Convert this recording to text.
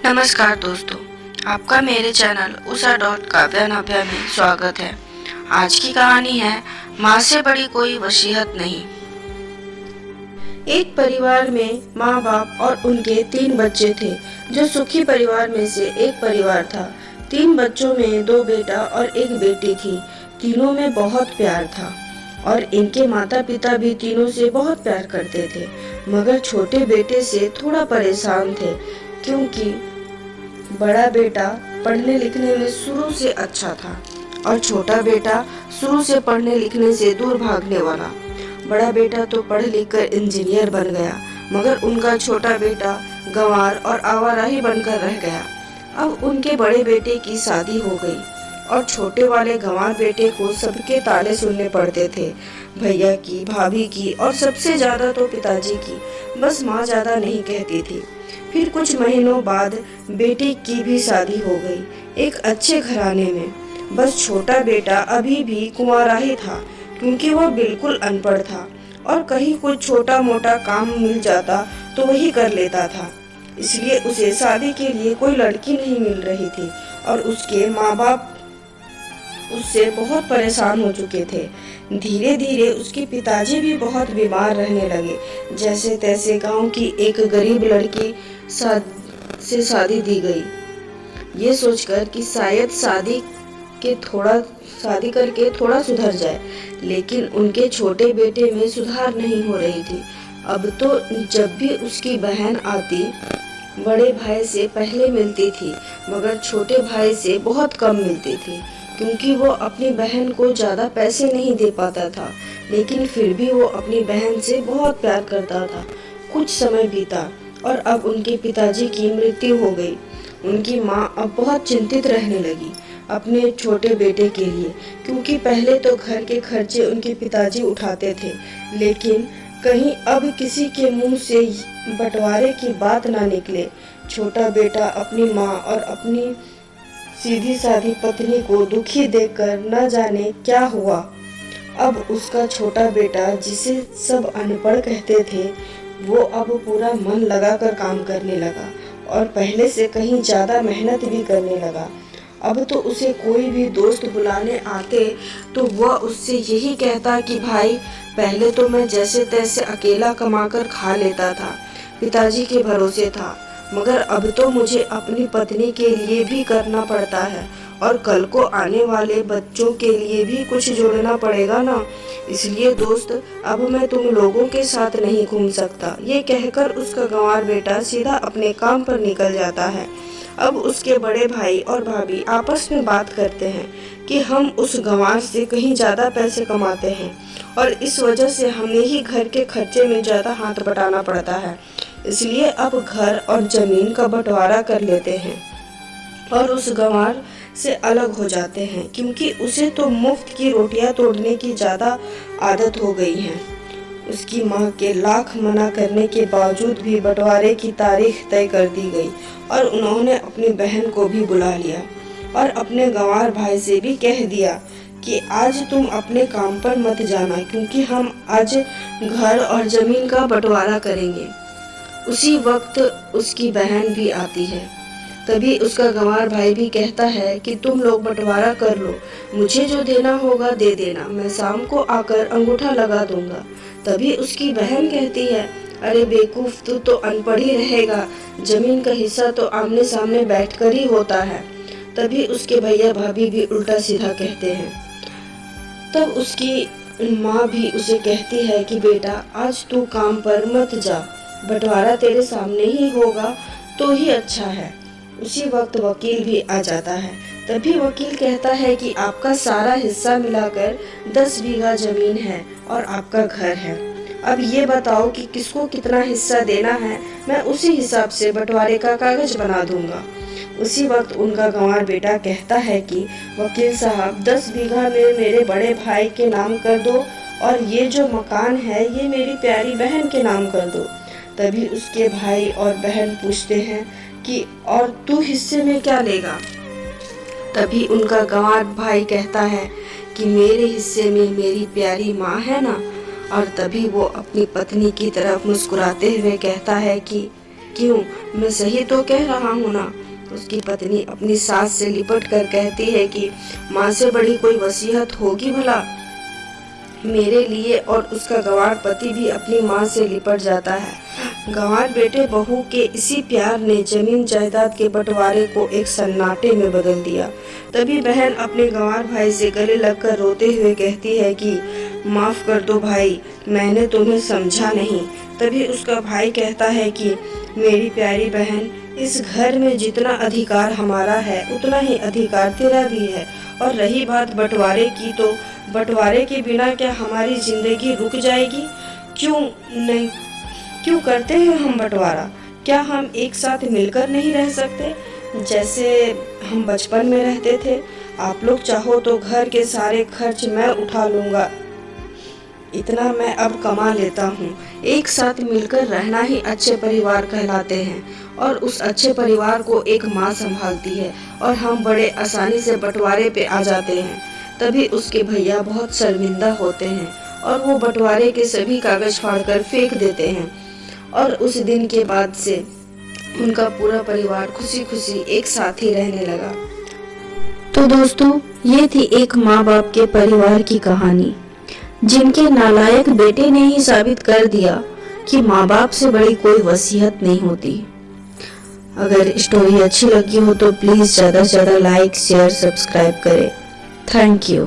नमस्कार दोस्तों, आपका मेरे चैनल उषा डॉट काव्या नाभ्या में स्वागत है। आज की कहानी है माँ से बड़ी कोई वसीयत नहीं। एक परिवार में माँ बाप और उनके 3 बच्चे थे, जो सुखी परिवार में से एक परिवार था। 3 बच्चों में 2 बेटा और 1 बेटी थी। तीनों में बहुत प्यार था और इनके माता पिता भी तीनों से बहुत प्यार करते थे, मगर छोटे बेटे से थोड़ा परेशान थे, क्योंकि बड़ा बेटा पढ़ने लिखने में शुरू से अच्छा था और छोटा बेटा शुरू से पढ़ने लिखने से दूर भागने वाला। बड़ा बेटा तो पढ़ लिख कर इंजीनियर बन गया, मगर उनका छोटा बेटा गंवार और आवारा ही बनकर रह गया। अब उनके बड़े बेटे की शादी हो गई और छोटे वाले गंवार बेटे को सबके ताने सुनने पड़ते थे, भैया की, भाभी की और सबसे ज्यादा तो पिताजी की। बस माँ ज्यादा नहीं कहती थी। फिर कुछ महीनों बाद बेटी की भी शादी हो गई, एक अच्छे घराने में। बस छोटा बेटा अभी भी कुंवारा ही था, क्योंकि वह बिल्कुल अनपढ़ था और कहीं कुछ छोटा मोटा काम मिल जाता तो वही कर लेता था। इसलिए उसे शादी के लिए कोई लड़की नहीं मिल रही थी और उसके माँ बाप उससे बहुत परेशान हो चुके थे। धीरे धीरे उसके पिताजी भी बहुत बीमार रहने लगे। जैसे तैसे गांव की एक गरीब लड़की से शादी दी गई, ये सोचकर कि शायद शादी करके थोड़ा सुधर जाए, लेकिन उनके छोटे बेटे में सुधार नहीं हो रही थी। अब तो जब भी उसकी बहन आती, बड़े भाई से पहले मिलती थी, मगर छोटे भाई से बहुत कम मिलती थी, क्योंकि वो अपनी बहन को ज़्यादा पैसे नहीं दे पाता था। लेकिन फिर भी वो अपनी बहन से बहुत प्यार करता था। कुछ समय बीता और अब उनके पिताजी की मृत्यु हो गई। उनकी माँ अब बहुत चिंतित रहने लगी अपने छोटे बेटे के लिए, क्योंकि पहले तो घर के खर्चे उनके पिताजी उठाते थे, लेकिन कहीं अब किसी के मुंह से बंटवारे की बात ना निकले। छोटा बेटा अपनी माँ और अपनी सीधी साधी पत्नी को दुखी देखकर न जाने क्या हुआ। अब उसका छोटा बेटा, जिसे सब अनपढ़ कहते थे, वो अब पूरा मन लगाकर काम करने लगा और पहले से कहीं ज्यादा मेहनत भी करने लगा। अब तो उसे कोई भी दोस्त बुलाने आते तो वह उससे यही कहता कि भाई, पहले तो मैं जैसे तैसे अकेला कमाकर खा लेता था, पिताजी के भरोसे था, मगर अब तो मुझे अपनी पत्नी के लिए भी करना पड़ता है और कल को आने वाले बच्चों के लिए भी कुछ जोड़ना पड़ेगा ना। इसलिए दोस्त, अब मैं तुम लोगों के साथ नहीं घूम सकता। ये कहकर उसका गंवार बेटा सीधा अपने काम पर निकल जाता है। अब उसके बड़े भाई और भाभी आपस में बात करते हैं कि हम उस गंवार से कहीं ज्यादा पैसे कमाते हैं और इस वजह से हमें ही घर के खर्चे में ज्यादा हाथ बटाना पड़ता है। इसलिए अब घर और जमीन का बंटवारा कर लेते हैं और उस गंवार से अलग हो जाते हैं, क्योंकि उसे तो मुफ्त की रोटियां तोड़ने की ज्यादा आदत हो गई है। उसकी माँ के लाख मना करने के बावजूद भी बंटवारे की तारीख तय कर दी गई और उन्होंने अपनी बहन को भी बुला लिया और अपने गंवार भाई से भी कह दिया कि आज तुम अपने काम पर मत जाना, क्योंकि हम आज घर और जमीन का बंटवारा करेंगे। उसी वक्त उसकी बहन भी आती है। तभी उसका गंवार भाई भी कहता है कि तुम लोग बंटवारा कर लो, मुझे जो देना होगा दे देना, मैं शाम को आकर अंगूठा लगा दूंगा। तभी उसकी बहन कहती है, अरे बेवकूफ, तू तो अनपढ़ ही रहेगा, जमीन का हिस्सा तो आमने सामने बैठकर ही होता है। तभी उसके भैया भाभी भी उल्टा सीधा कहते हैं। तब उसकी माँ भी उसे कहती है कि बेटा, आज तू काम पर मत जा, बंटवारा तेरे सामने ही होगा तो ही अच्छा है। उसी वक्त वकील भी आ जाता है। तभी वकील कहता है कि आपका सारा हिस्सा मिलाकर 10 बीघा जमीन है और आपका घर है। अब ये बताओ कि किसको कितना हिस्सा देना है, मैं उसी हिसाब से बंटवारे का कागज बना दूंगा। उसी वक्त उनका गंवार बेटा कहता है कि वकील साहब, 10 बीघा में मेरे बड़े भाई के नाम कर दो और ये जो मकान है ये मेरी प्यारी बहन के नाम कर दो। तभी उसके भाई और बहन पूछते हैं कि और तू हिस्से में क्या लेगा? तभी उनका गंवार भाई कहता है कि मेरे हिस्से में मेरी प्यारी माँ है ना। और तभी वो अपनी पत्नी की तरफ मुस्कुराते हुए कहता है कि क्यों, मैं सही तो कह रहा हूँ ना? उसकी पत्नी अपनी सास से लिपट कर कहती है कि माँ से बड़ी कोई वसीयत होगी भला? मेरे लिए। और उसका गंवार पति भी अपनी माँ से लिपट जाता है। गंवार बेटे बहू के इसी प्यार ने जमीन जायदाद के बंटवारे को एक सन्नाटे में बदल दिया। तभी बहन अपने गंवार भाई से गले लगकर रोते हुए कहती है कि माफ कर दो भाई, मैंने तुम्हें समझा नहीं। तभी उसका भाई कहता है कि मेरी प्यारी बहन, इस घर में जितना अधिकार हमारा है उतना ही अधिकार तेरा भी है। और रही बात बंटवारे की, तो बंटवारे के बिना क्या हमारी जिंदगी रुक जाएगी? क्यों नहीं, क्यों करते हैं हम बंटवारा? क्या हम एक साथ मिलकर नहीं रह सकते जैसे हम बचपन में रहते थे? आप लोग चाहो तो घर के सारे खर्च मैं उठा लूँगा, इतना मैं अब कमा लेता हूँ। एक साथ मिलकर रहना ही अच्छे परिवार कहलाते हैं और उस अच्छे परिवार को एक माँ संभालती है और हम बड़े आसानी से बंटवारे पे आ जाते हैं। तभी उसके भैया बहुत शर्मिंदा होते हैं और वो बंटवारे के सभी कागज फाड़कर फेंक देते हैं। और उस दिन के बाद से उनका पूरा परिवार खुशी खुशी एक साथ ही रहने लगा। तो दोस्तों, ये थी एक माँ बाप के परिवार की कहानी, जिनके नालायक बेटे ने ही साबित कर दिया कि माँ बाप से बड़ी कोई वसीयत नहीं होती। अगर स्टोरी अच्छी लगी हो तो प्लीज ज्यादा से ज्यादा लाइक, शेयर, सब्सक्राइब करें। Thank you.